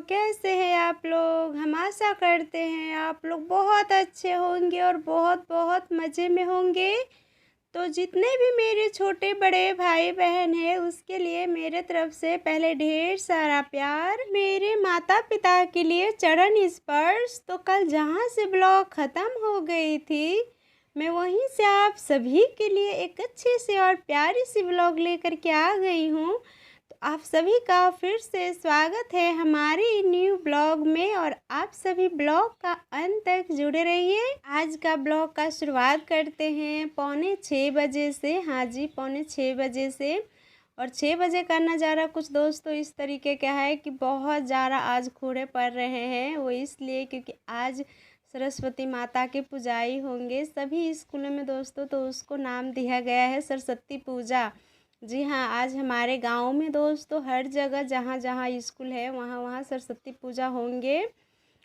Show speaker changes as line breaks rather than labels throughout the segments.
कैसे हैं आप लोग? हम आशा करते हैं आप लोग बहुत अच्छे होंगे और बहुत बहुत मज़े में होंगे। तो जितने भी मेरे छोटे बड़े भाई बहन हैं उसके लिए मेरे तरफ से पहले ढेर सारा प्यार। मेरे माता पिता के लिए चरण स्पर्श। तो कल जहाँ से ब्लॉग ख़त्म हो गई थी, मैं वहीं से आप सभी के लिए एक अच्छी सी और प्यारी सी ब्लॉग लेकर के आ गई हूँ। तो आप सभी का फिर से स्वागत है हमारे न्यू ब्लॉग में और आप सभी ब्लॉग का अंत तक जुड़े रहिए। आज का ब्लॉग का शुरुआत करते हैं 5:45 से। हाँ जी, 5:45 से। और 6 बजे का नज़ारा कुछ दोस्तों इस तरीके का है कि बहुत ज़्यादा आज कोहरे पड़ रहे हैं। वो इसलिए क्योंकि आज सरस्वती माता के पूजाई होंगे सभी स्कूलों में दोस्तों, तो उसको नाम दिया गया है सरस्वती पूजा। जी हाँ, आज हमारे गांव में दोस्तों हर जगह जहाँ जहाँ स्कूल है वहाँ वहाँ सरस्वती पूजा होंगे।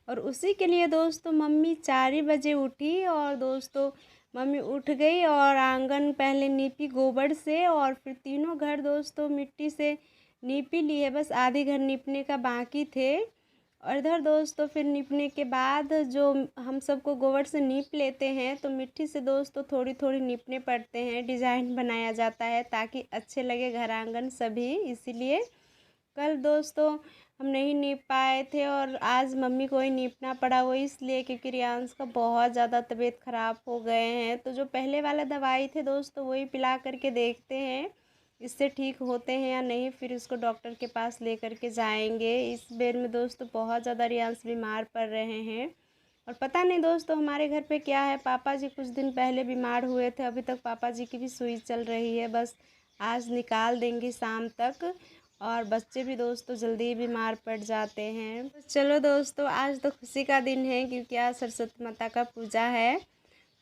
और उसी के लिए दोस्तों मम्मी 4 ही बजे उठी और दोस्तों मम्मी उठ गई और आंगन पहले नीपी गोबर से और फिर तीनों घर दोस्तों मिट्टी से नीपी लिए। बस आधे घर नीपने का बाकी थे। और इधर दोस्तों फिर नीपने के बाद जो हम सबको गोबर से नीप लेते हैं तो मिट्टी से दोस्तों थोड़ी थोड़ी नीपने पड़ते हैं, डिज़ाइन बनाया जाता है ताकि अच्छे लगे घर आंगन सभी। इसीलिए कल दोस्तों हम नहीं नीप पाए थे और आज मम्मी को ही नीपना पड़ा। वो इसलिए क्योंकि रियांश का बहुत ज़्यादा तबीयत ख़राब हो गए हैं। तो जो पहले वाला दवाई थे दोस्तों वही पिला करके देखते हैं इससे ठीक होते हैं या नहीं, फिर उसको डॉक्टर के पास लेकर के जाएंगे। इस बेर में दोस्तों बहुत ज़्यादा रियांश बीमार पड़ रहे हैं और पता नहीं दोस्तों हमारे घर पे क्या है। पापा जी कुछ दिन पहले बीमार हुए थे, अभी तक पापा जी की भी सुई चल रही है। बस आज निकाल देंगे शाम तक। और बच्चे भी दोस्तों जल्दी ही बीमार पड़ जाते हैं। तो चलो दोस्तों आज तो खुशी का दिन है क्योंकि आज सरस्वती माता का पूजा है।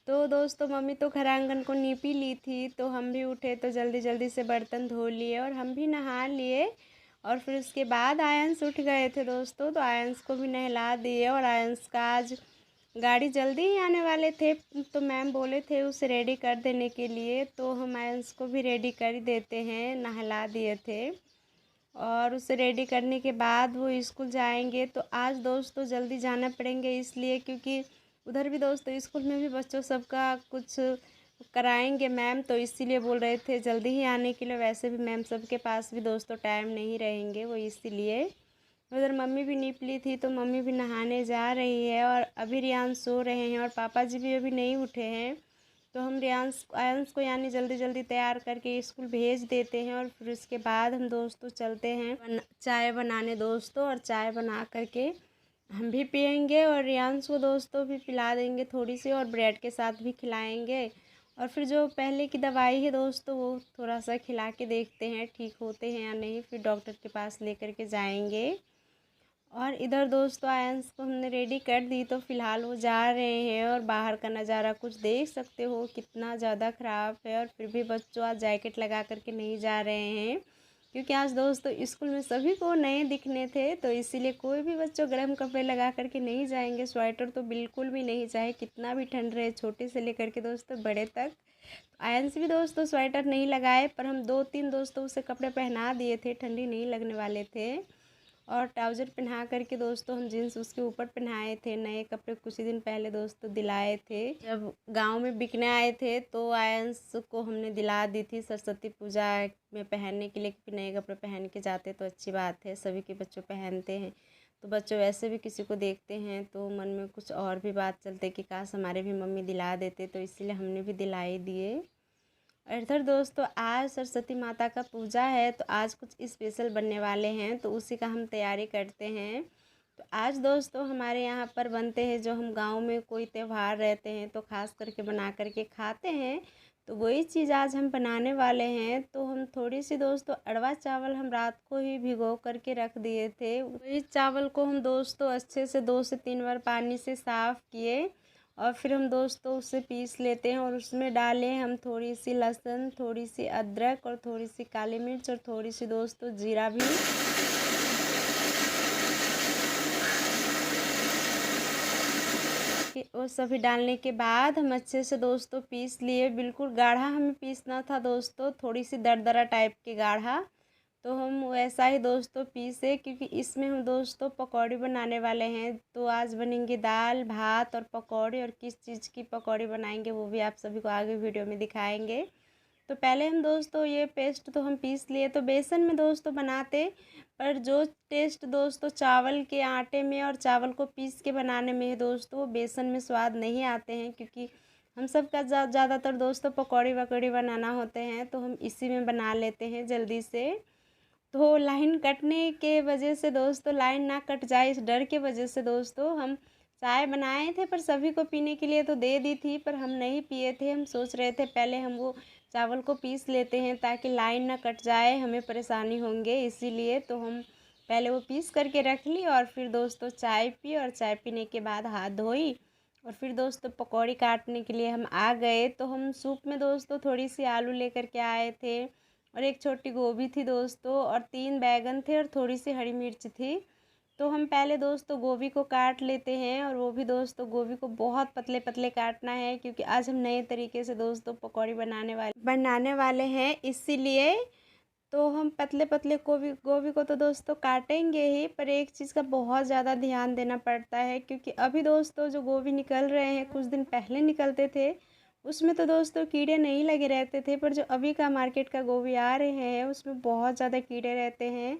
तो दोस्तों मम्मी तो घर आंगन को नीप ही ली थी, तो हम भी उठे तो जल्दी जल्दी से बर्तन धो लिए और हम भी नहा लिए। और फिर उसके बाद आयंस उठ गए थे दोस्तों, तो आयंस को भी नहला दिए। और आयंस का आज गाड़ी जल्दी ही आने वाले थे तो मैम बोले थे उसे रेडी कर देने के लिए, तो हम आयंस को भी रेडी कर देते हैं, नहला दिए थे। और उसे रेडी करने के बाद वो स्कूल जाएंगे। तो आज दोस्तों जल्दी जाना पड़ेंगे इसलिए क्योंकि उधर भी दोस्तों स्कूल में भी बच्चों सबका कुछ कराएंगे मैम, तो इसीलिए बोल रहे थे जल्दी ही आने के लिए। वैसे भी मैम सबके पास भी दोस्तों टाइम नहीं रहेंगे, वो इसीलिए। उधर मम्मी भी निकली थी तो मम्मी भी नहाने जा रही है और अभी रियांश सो रहे हैं और पापा जी भी अभी नहीं उठे हैं। तो हम आयंस को यानी जल्दी जल्दी तैयार करके स्कूल भेज देते हैं और फिर उसके बाद हम दोस्तों चलते हैं चाय बनाने दोस्तों। और चाय बना करके हम भी पियेंगे और रियांश को दोस्तों भी पिला देंगे थोड़ी सी और ब्रेड के साथ भी खिलाएंगे। और फिर जो पहले की दवाई है दोस्तों वो थोड़ा सा खिला के देखते हैं ठीक होते हैं या नहीं, फिर डॉक्टर के पास लेकर के जाएंगे। और इधर दोस्तों आयंस को हमने रेडी कर दी तो फ़िलहाल वो जा रहे हैं और बाहर का नज़ारा कुछ देख सकते हो कितना ज़्यादा ख़राब है। और फिर भी बच्चों आज जैकेट लगा करके नहीं जा रहे हैं क्योंकि आज दोस्तों स्कूल में सभी को नए दिखने थे, तो इसीलिए कोई भी बच्चों गर्म कपड़े लगा करके नहीं जाएंगे। स्वेटर तो बिल्कुल भी नहीं, चाहे कितना भी ठंड रहे, छोटे से लेकर के दोस्तों बड़े तक। आयंस भी दोस्तों स्वेटर नहीं लगाए पर हम 2-3 दोस्तों उसे कपड़े पहना दिए थे, ठंडी नहीं लगने वाले थे। और ट्राउज़र पहना करके दोस्तों हम जीन्स उसके ऊपर पहनाए थे। नए कपड़े कुछ ही दिन पहले दोस्तों दिलाए थे, जब गांव में बिकने आए थे तो आयंस को हमने दिला दी थी सरस्वती पूजा में पहनने के लिए, क्योंकि नए कपड़े पहन के जाते तो अच्छी बात है, सभी के बच्चों पहनते हैं। तो बच्चों वैसे भी किसी को देखते हैं तो मन में कुछ और भी बात चलते कि काश हमारे भी मम्मी दिला देते, तो इसीलिए हमने भी दिलाई दिए। और इधर दोस्तों आज सरस्वती माता का पूजा है तो आज कुछ स्पेशल बनने वाले हैं, तो उसी का हम तैयारी करते हैं। तो आज दोस्तों हमारे यहाँ पर बनते हैं, जो हम गांव में कोई त्यौहार रहते हैं तो खास करके बना करके खाते हैं, तो वही चीज़ आज हम बनाने वाले हैं। तो हम थोड़ी सी दोस्तों अरवा चावल हम रात को ही भिगो करके रख दिए थे। वही चावल को हम दोस्तों अच्छे से 2 से 3 बार पानी से साफ़ किए और फिर हम दोस्तों उसे पीस लेते हैं। और उसमें डालें हम थोड़ी सी लहसुन, थोड़ी सी अदरक और थोड़ी सी काली मिर्च और थोड़ी सी दोस्तों जीरा भी। वो सभी डालने के बाद हम अच्छे से दोस्तों पीस लिए। बिल्कुल गाढ़ा हमें पीसना था दोस्तों, थोड़ी सी दरदरा टाइप के गाढ़ा। तो हम वैसा ही दोस्तों पीसे, क्योंकि इसमें हम दोस्तों पकौड़ी बनाने वाले हैं। तो आज बनेंगे दाल भात और पकौड़ी, और किस चीज़ की पकौड़ी बनाएंगे वो भी आप सभी को आगे वीडियो में दिखाएंगे। तो पहले हम दोस्तों ये पेस्ट तो हम पीस लिए, तो बेसन में दोस्तों बनाते, पर जो टेस्ट दोस्तों चावल के आटे में और चावल को पीस के बनाने में है दोस्तों, वो बेसन में स्वाद नहीं आते हैं। क्योंकि हम सब का ज़्यादातर दोस्तों पकौड़ी वकौड़ी बनाना होते हैं, तो हम इसी में बना लेते हैं जल्दी से। तो लाइन कटने के वजह से दोस्तों, लाइन ना कट जाए इस डर के वजह से दोस्तों, हम चाय बनाए थे पर सभी को पीने के लिए तो दे दी थी, पर हम नहीं पिए थे। हम सोच रहे थे पहले हम वो चावल को पीस लेते हैं ताकि लाइन ना कट जाए, हमें परेशानी होंगे, इसीलिए तो हम पहले वो पीस करके रख ली और फिर दोस्तों चाय पी, और चाय पीने के बाद हाथ धोई और फिर दोस्तों पकौड़ी काटने के लिए हम आ गए। तो हम सूप में दोस्तों थोड़ी सी आलू लेकर के आए थे, और एक छोटी गोभी थी दोस्तों, और 3 बैगन थे, और थोड़ी सी हरी मिर्च थी। तो हम पहले दोस्तों गोभी को काट लेते हैं, और वो भी दोस्तों गोभी को बहुत पतले पतले काटना है, क्योंकि आज हम नए तरीके से दोस्तों पकौड़ी बनाने वाले हैं, इसीलिए तो हम पतले पतले गोभी गोभी को तो दोस्तों काटेंगे ही, पर एक चीज़ का बहुत ज़्यादा ध्यान देना पड़ता है। क्योंकि अभी दोस्तों जो गोभी निकल रहे हैं, कुछ दिन पहले निकलते थे उसमें तो दोस्तों कीड़े नहीं लगे रहते थे, पर जो अभी का मार्केट का गोभी आ रहे हैं उसमें बहुत ज़्यादा कीड़े रहते हैं।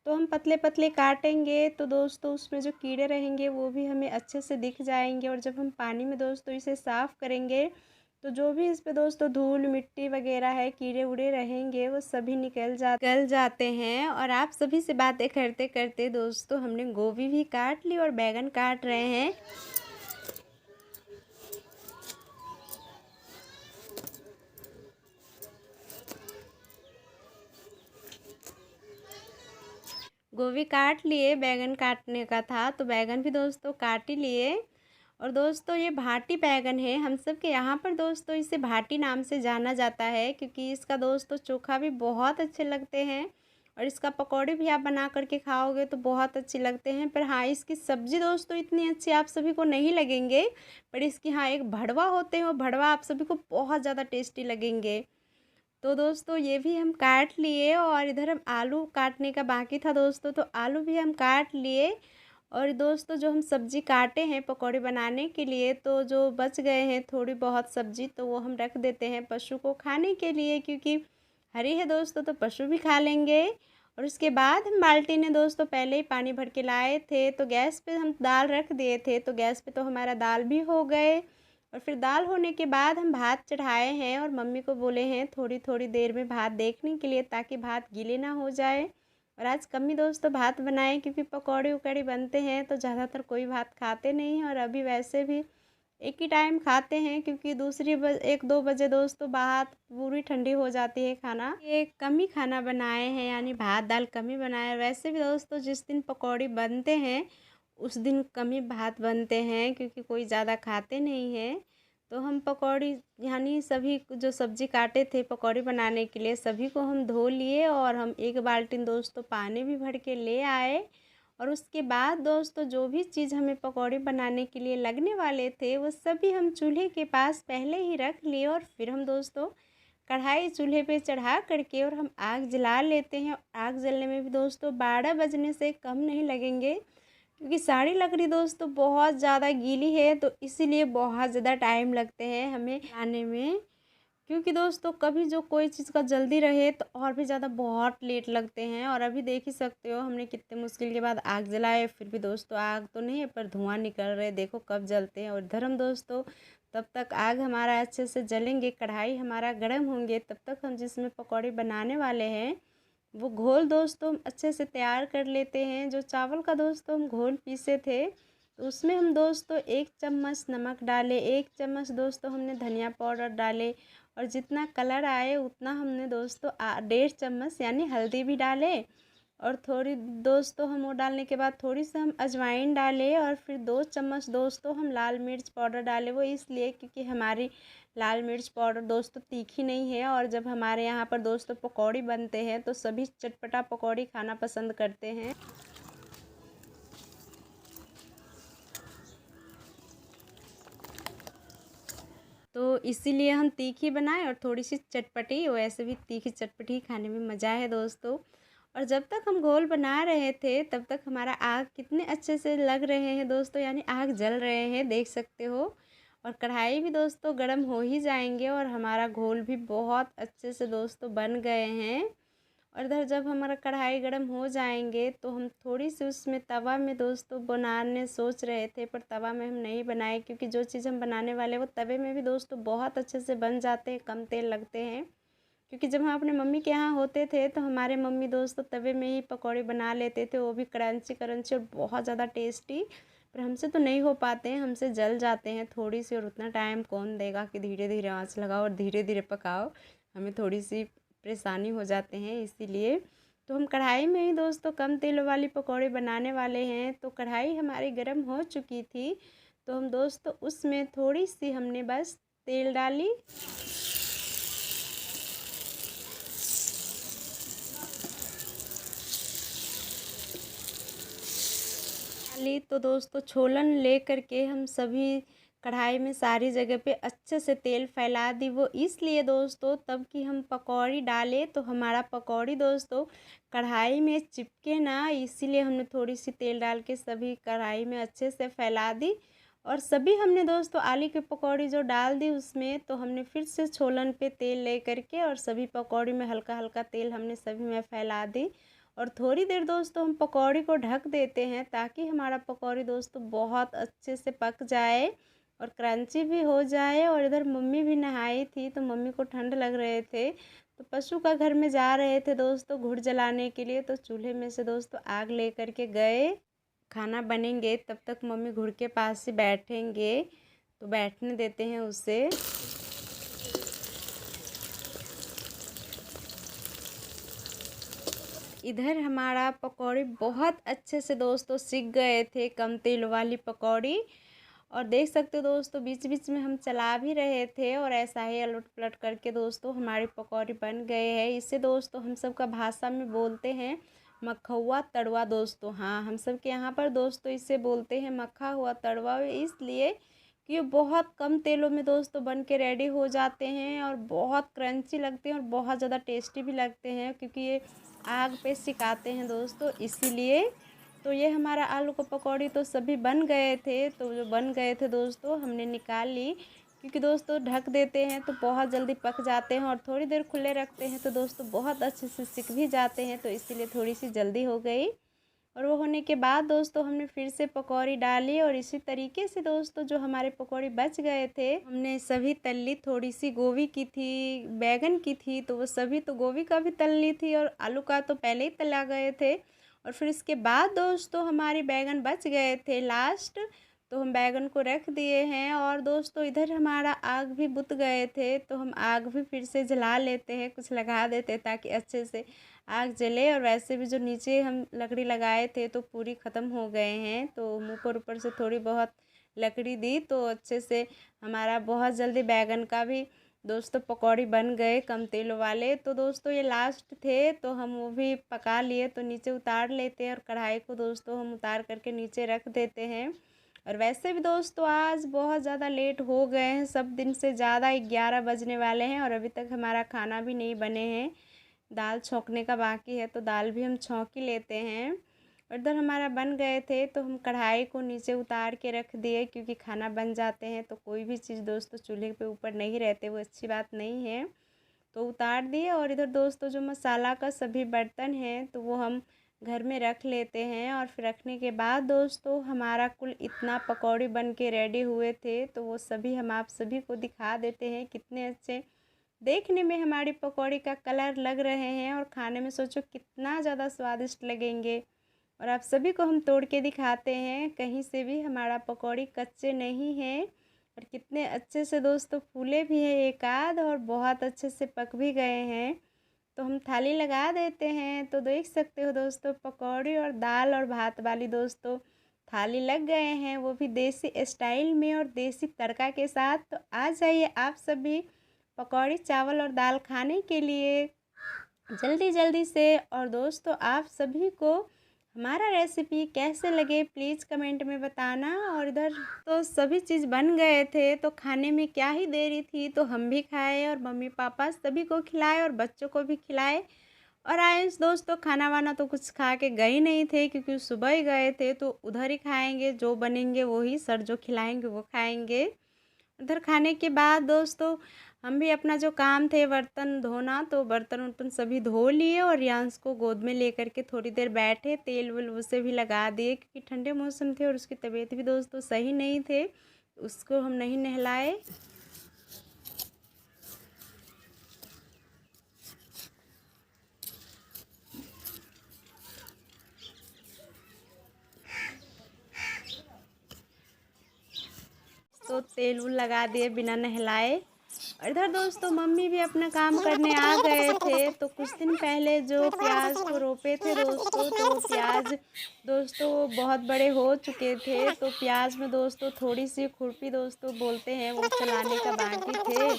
तो हम पतले पतले काटेंगे तो दोस्तों उसमें जो कीड़े रहेंगे वो भी हमें अच्छे से दिख जाएंगे, और जब हम पानी में दोस्तों इसे साफ़ करेंगे तो जो भी इस पे दोस्तों धूल मिट्टी वगैरह है, कीड़े उड़े रहेंगे, वो सभी निकल जाते हैं। और आप सभी से बातें करते करते दोस्तों हमने गोभी भी काट ली और बैगन काट रहे हैं। गोभी काट लिए, बैगन काटने का था तो बैगन भी दोस्तों काट ही लिए। और दोस्तों ये भाटी बैगन है, हम सब के यहाँ पर दोस्तों इसे भाटी नाम से जाना जाता है, क्योंकि इसका दोस्तों चोखा भी बहुत अच्छे लगते हैं, और इसका पकौड़े भी आप बना करके खाओगे तो बहुत अच्छे लगते हैं। पर हाँ, इसकी सब्ज़ी दोस्तों इतनी अच्छी आप सभी को नहीं लगेंगे, पर इसकी हाँ एक भड़वा होते हैं, वो भड़वा आप सभी को बहुत ज़्यादा टेस्टी लगेंगे। तो दोस्तों ये भी हम काट लिए, और इधर हम आलू काटने का बाकी था दोस्तों, तो आलू भी हम काट लिए। और दोस्तों जो हम सब्ज़ी काटे हैं पकौड़े बनाने के लिए, तो जो बच गए हैं थोड़ी बहुत सब्ज़ी, तो वो हम रख देते हैं पशु को खाने के लिए, क्योंकि हरी है दोस्तों तो पशु भी खा लेंगे। और उसके बाद हम बाल्टी में दोस्तों पहले ही पानी भर के लाए थे, तो गैस पे हम दाल रख दिए थे, तो गैस पे तो हमारा दाल भी हो गए। और फिर दाल होने के बाद हम भात चढ़ाए हैं, और मम्मी को बोले हैं थोड़ी थोड़ी देर में भात देखने के लिए, ताकि भात गीले ना हो जाए। और आज कम ही दोस्तों भात बनाए, क्योंकि पकौड़े उकौड़े बनते हैं तो ज़्यादातर कोई भात खाते नहीं हैं, और अभी वैसे भी एक ही टाइम खाते हैं, क्योंकि 1-2 बजे दोस्तों भात पूरी ठंडी हो जाती है। खाना ये कम ही खाना बनाए हैं, यानी भात दाल कम ही बनाए। वैसे भी दोस्तों जिस दिन पकौड़ी बनते हैं उस दिन कम ही भात बनते हैं, क्योंकि कोई ज़्यादा खाते नहीं हैं। तो हम पकौड़ी यानी सभी जो सब्ज़ी काटे थे पकौड़ी बनाने के लिए, सभी को हम धो लिए, और हम एक बाल्टी दोस्तों पानी भी भर के ले आए। और उसके बाद दोस्तों जो भी चीज़ हमें पकौड़ी बनाने के लिए लगने वाले थे वो सभी हम चूल्हे के पास पहले ही रख लिए, और फिर हम दोस्तों कढ़ाई चूल्हे पे चढ़ा करके और हम आग जला लेते हैं। आग जलने में भी दोस्तों 12 बजने से कम नहीं लगेंगे, क्योंकि सारी लकड़ी दोस्तों बहुत ज़्यादा गीली है, तो इसीलिए बहुत ज़्यादा टाइम लगते हैं हमें आने में। क्योंकि दोस्तों कभी जो कोई चीज़ का जल्दी रहे तो और भी ज़्यादा बहुत लेट लगते हैं। और अभी देख ही सकते हो हमने कितने मुश्किल के बाद आग जलाए, फिर भी दोस्तों आग तो नहीं है पर धुआं निकल रहे, देखो कब जलते हैं। और इधर हम दोस्तों तब तक आग हमारा अच्छे से जलेंगे, कढ़ाई हमारा गर्म होंगे, तब तक हम जिसमें पकौड़े बनाने वाले हैं वो घोल दोस्तों हम अच्छे से तैयार कर लेते हैं। जो चावल का दोस्तों हम घोल पीसे थे, तो उसमें हम दोस्तों 1 चम्मच नमक डाले, 1 चम्मच दोस्तों हमने धनिया पाउडर डाले, और जितना कलर आए उतना हमने दोस्तों 1.5 चम्मच यानी हल्दी भी डाले। और थोड़ी दोस्तों हम वो डालने के बाद थोड़ी सी हम अजवाइन डाले, और फिर 2 चम्मच दोस्तों हम लाल मिर्च पाउडर डाले। वो इसलिए क्योंकि हमारी लाल मिर्च पाउडर दोस्तों तीखी नहीं है, और जब हमारे यहाँ पर दोस्तों पकौड़ी बनते हैं तो सभी चटपटा पकौड़ी खाना पसंद करते हैं। तो इसीलिए हम तीखी बनाए और थोड़ी सी चटपटी, वैसे भी तीखी चटपटी खाने में मज़ा है दोस्तों। और जब तक हम घोल बना रहे थे तब तक हमारा आग कितने अच्छे से लग रहे हैं दोस्तों, यानी आग जल रहे हैं, देख सकते हो। और कढ़ाई भी दोस्तों गर्म हो ही जाएंगे और हमारा घोल भी बहुत अच्छे से दोस्तों बन गए हैं। और इधर जब हमारा कढ़ाई गर्म हो जाएंगे तो हम थोड़ी सी उसमें तवा में दोस्तों बनाने सोच रहे थे, पर तवा में हम नहीं बनाए, क्योंकि जो चीज़ हम बनाने वाले वो तवे में भी दोस्तों बहुत अच्छे से बन जाते हैं, कम तेल लगते हैं। क्योंकि जब हम अपने मम्मी के यहाँ होते थे तो हमारे मम्मी दोस्तों तवे में ही पकौड़े बना लेते थे, वो भी क्रंची क्रंची और बहुत ज़्यादा टेस्टी। पर हमसे तो नहीं हो पाते हैं, हमसे जल जाते हैं थोड़ी सी, और उतना टाइम कौन देगा कि धीरे धीरे आंच लगाओ और धीरे धीरे पकाओ, हमें थोड़ी सी परेशानी हो जाते हैं इसीलिए। तो हम कढ़ाई में ही दोस्तों कम तेल वाली पकौड़े बनाने वाले हैं। तो कढ़ाई हमारी गर्म हो चुकी थी, तो हम दोस्तों उसमें थोड़ी सी हमने बस तेल डाली। तो दोस्तों छोलन ले करके हम सभी कढ़ाई में सारी जगह पे अच्छे से तेल फैला दी। वो इसलिए दोस्तों तब कि हम पकौड़ी डालें तो हमारा पकौड़ी दोस्तों कढ़ाई में चिपके ना, इसीलिए हमने थोड़ी सी तेल डाल के सभी कढ़ाई में अच्छे से फैला दी। और सभी हमने दोस्तों आलू की पकौड़ी जो डाल दी उसमें, तो हमने फिर से छोलन पे तेल ले करके और सभी पकौड़ी में हल्का हल्का तेल हमने सभी में फैला दी। और थोड़ी देर दोस्तों हम पकौड़ी को ढक देते हैं ताकि हमारा पकौड़ी दोस्तों बहुत अच्छे से पक जाए और क्रंची भी हो जाए। और इधर मम्मी भी नहाई थी तो मम्मी को ठंड लग रहे थे, तो पशु का घर में जा रहे थे दोस्तों घुड़ जलाने के लिए, तो चूल्हे में से दोस्तों आग ले करके गए। खाना बनेंगे तब तक मम्मी घुड़ के पास ही बैठेंगे, तो बैठने देते हैं उसे। इधर हमारा पकौड़ी बहुत अच्छे से दोस्तों सीख गए थे, कम तेल वाली पकौड़ी। और देख सकते हो दोस्तों बीच बीच में हम चला भी रहे थे और ऐसा ही अलट पलट करके दोस्तों हमारी पकौड़ी बन गए हैं। इसे दोस्तों हम सब का भाषा में बोलते हैं मखौवा तड़वा दोस्तों। हाँ, हम सब के यहाँ पर दोस्तों इसे बोलते हैं मक्खा हुआ तड़वा, इसलिए कि ये बहुत कम तेलों में दोस्तों बन के रेडी हो जाते हैं और बहुत क्रंची लगते हैं और बहुत ज़्यादा टेस्टी भी लगते हैं, क्योंकि ये आग पे सिकाते हैं दोस्तों इसीलिए। तो ये हमारा आलू का पकौड़ी तो सभी बन गए थे, तो जो बन गए थे दोस्तों हमने निकाल ली, क्योंकि दोस्तों ढक देते हैं तो बहुत जल्दी पक जाते हैं और थोड़ी देर खुले रखते हैं तो दोस्तों बहुत अच्छे से सिक भी जाते हैं, तो इसीलिए थोड़ी सी जल्दी हो गई। और वो होने के बाद दोस्तों हमने फिर से पकौड़ी डाली और इसी तरीके से दोस्तों जो हमारे पकौड़ी बच गए थे हमने सभी तल ली। थोड़ी सी गोभी की थी, बैगन की थी, तो वो सभी तो गोभी का भी तल ली थी और आलू का तो पहले ही तला गए थे। और फिर इसके बाद दोस्तों हमारे बैगन बच गए थे लास्ट, तो हम बैगन को रख दिए हैं। और दोस्तों इधर हमारा आग भी बुझ गए थे, तो हम आग भी फिर से जला लेते हैं, कुछ लगा देते हैं ताकि अच्छे से आग जले। और वैसे भी जो नीचे हम लकड़ी लगाए थे तो पूरी ख़त्म हो गए हैं, तो मुँह पर ऊपर से थोड़ी बहुत लकड़ी दी, तो अच्छे से हमारा बहुत जल्दी बैगन का भी दोस्तों पकौड़ी बन गए कम तेल वाले। तो दोस्तों ये लास्ट थे तो हम वो भी पका लिए, तो नीचे उतार लेते हैं और कढ़ाई को दोस्तों हम उतार करके नीचे रख देते हैं। और वैसे भी दोस्तों आज बहुत ज़्यादा लेट हो गए हैं, सब दिन से ज़्यादा 11 बजने वाले हैं और अभी तक हमारा खाना भी नहीं बने हैं। दाल छौंकने का बाकी है, तो दाल भी हम छौंक ही लेते हैं। और इधर हमारा बन गए थे तो हम कढ़ाई को नीचे उतार के रख दिए, क्योंकि खाना बन जाते हैं तो कोई भी चीज़ दोस्तों चूल्हे पे ऊपर नहीं रहते, वो अच्छी बात नहीं है, तो उतार दिए। और इधर दोस्तों जो मसाला का सभी बर्तन हैं तो वो हम घर में रख लेते हैं। और फिर रखने के बाद दोस्तों हमारा कुल इतना पकौड़ी बन के रेडी हुए थे, तो वो सभी हम आप सभी को दिखा देते हैं। कितने अच्छे देखने में हमारी पकौड़ी का कलर लग रहे हैं और खाने में सोचो कितना ज़्यादा स्वादिष्ट लगेंगे। और आप सभी को हम तोड़ के दिखाते हैं, कहीं से भी हमारा पकौड़ी कच्चे नहीं हैं और कितने अच्छे से दोस्तों फूले भी हैं एक आध और बहुत अच्छे से पक भी गए हैं। तो हम थाली लगा देते हैं, तो देख सकते हो दोस्तों पकौड़ी और दाल और भात वाली दोस्तों थाली लग गए हैं, वो भी देसी स्टाइल में और देसी तड़का के साथ। तो आ जाइए आप सभी पकौड़ी चावल और दाल खाने के लिए जल्दी जल्दी से। और दोस्तों आप सभी को हमारा रेसिपी कैसे लगे प्लीज़ कमेंट में बताना। और इधर तो सभी चीज़ बन गए थे तो खाने में क्या ही देरी थी, तो हम भी खाए और मम्मी पापा सभी को खिलाए और बच्चों को भी खिलाए। और आयंस दोस्तों खाना वाना तो कुछ खा के गए नहीं थे, क्योंकि सुबह ही गए थे, तो उधर ही खाएंगे, जो बनेंगे वो ही, सर जो खिलाएंगे वो खाएंगे। उधर खाने के बाद दोस्तों हम भी अपना जो काम थे बर्तन धोना, तो बर्तन वर्तन सभी धो लिए और रियांश को गोद में लेकर के थोड़ी देर बैठे, तेल वेल उसे भी लगा दिए, क्योंकि ठंडे मौसम थे और उसकी तबीयत भी दोस्तों सही नहीं थे, उसको हम नहीं नहलाए। तो तेल उल लगा दिए बिना नहलाए। और इधर दोस्तों मम्मी भी अपना काम करने आ गए थे। तो कुछ दिन पहले जो प्याज को रोपे थे दोस्तों, तो प्याज दोस्तों बहुत बड़े हो चुके थे। तो प्याज में दोस्तों थोड़ी सी खुरपी दोस्तों बोलते हैं वो चलाने का बाकी थे,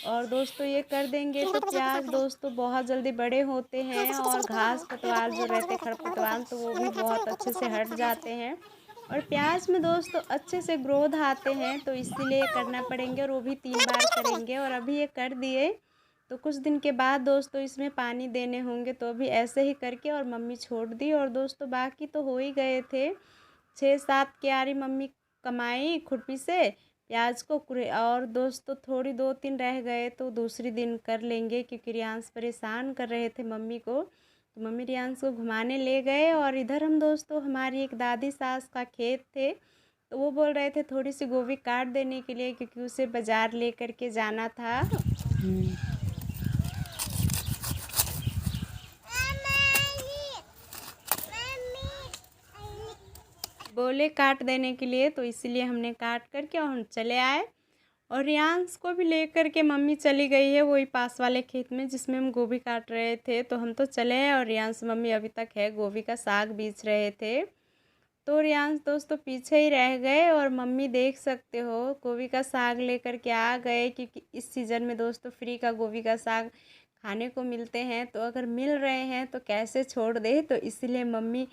और दोस्तों ये कर देंगे तो प्याज दोस्तों बहुत जल्दी बड़े होते हैं, और घास पतवार जो रहते खरपतवार तो वो भी बहुत अच्छे से हट जाते हैं, और प्याज में दोस्तों अच्छे से ग्रोथ आते हैं, तो इसीलिए करना पड़ेंगे, और वो भी 3 बार करेंगे। और अभी ये कर दिए, तो कुछ दिन के बाद दोस्तों इसमें पानी देने होंगे, तो अभी ऐसे ही करके और मम्मी छोड़ दी। और दोस्तों बाकी तो हो ही गए थे, 6-7 क्यारी मम्मी कमाई खुरपी से प्याज को, और दोस्तों थोड़ी 2-3 रह गए तो दूसरी दिन कर लेंगे, क्योंकि रियांश परेशान कर रहे थे मम्मी को। तो मम्मी रियांश को घुमाने ले गए। और इधर हम दोस्तों हमारी एक दादी सास का खेत थे, तो वो बोल रहे थे थोड़ी सी गोभी काट देने के लिए, क्योंकि उसे बाज़ार ले कर के जाना था। बोले काट देने के लिए, तो इसीलिए हमने काट करके और हम चले आए। और रियांश को भी लेकर के मम्मी चली गई है वही पास वाले खेत में जिसमें हम गोभी काट रहे थे, तो हम तो चले हैं, और रियांश मम्मी अभी तक है गोभी का साग बीछ रहे थे। तो रियांश दोस्तों पीछे ही रह गए, और मम्मी देख सकते हो गोभी का साग लेकर के आ गए, क्योंकि इस सीज़न में दोस्तों फ्री का गोभी का साग खाने को मिलते हैं, तो अगर मिल रहे हैं तो कैसे छोड़ दे, तो इसीलिए मम्मी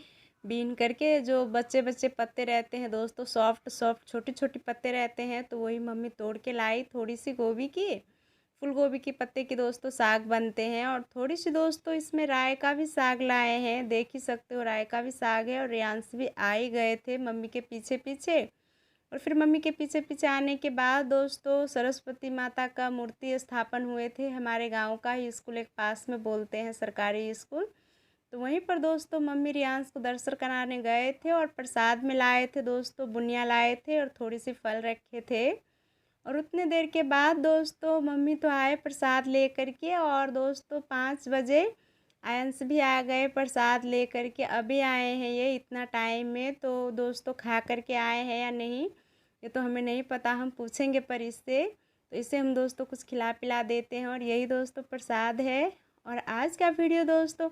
बीन करके जो बच्चे बच्चे पत्ते रहते हैं दोस्तों, सॉफ्ट सॉफ्ट छोटी छोटी पत्ते रहते हैं, तो वही मम्मी तोड़ के लाई, थोड़ी सी गोभी की, फूल गोभी के पत्ते की दोस्तों साग बनते हैं। और थोड़ी सी दोस्तों इसमें राय का भी साग लाए हैं, देख ही सकते हो राय का भी साग है। और रियांश भी आ ही गए थे मम्मी के पीछे पीछे। और फिर मम्मी के पीछे पीछे आने के बाद दोस्तों सरस्वती माता का मूर्ति स्थापन हुए थे, हमारे गांव का ही स्कूल एक पास में बोलते हैं सरकारी स्कूल, तो वहीं पर दोस्तों मम्मी रियांश को दर्शन कराने गए थे। और प्रसाद में लाए थे दोस्तों, बुनिया लाए थे और थोड़ी सी फल रखे थे। और उतने देर के बाद दोस्तों मम्मी तो आए प्रसाद ले कर के, और दोस्तों 5 बजे आयंस भी आ गए प्रसाद ले कर के, अभी आए हैं ये इतना टाइम में। तो दोस्तों खा कर के आए हैं या नहीं ये तो हमें नहीं पता, हम पूछेंगे पर इससे, तो इसे हम दोस्तों कुछ खिला पिला देते हैं। और यही दोस्तों प्रसाद है। और आज का वीडियो दोस्तों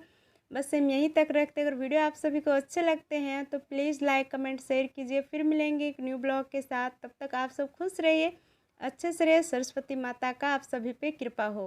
बस हम यहीं तक रखते हैं। अगर वीडियो आप सभी को अच्छे लगते हैं तो प्लीज़ लाइक कमेंट शेयर कीजिए। फिर मिलेंगे एक न्यू ब्लॉग के साथ, तब तक आप सब खुश रहिए, अच्छे से रहिए। सरस्वती माता का आप सभी पे कृपा हो।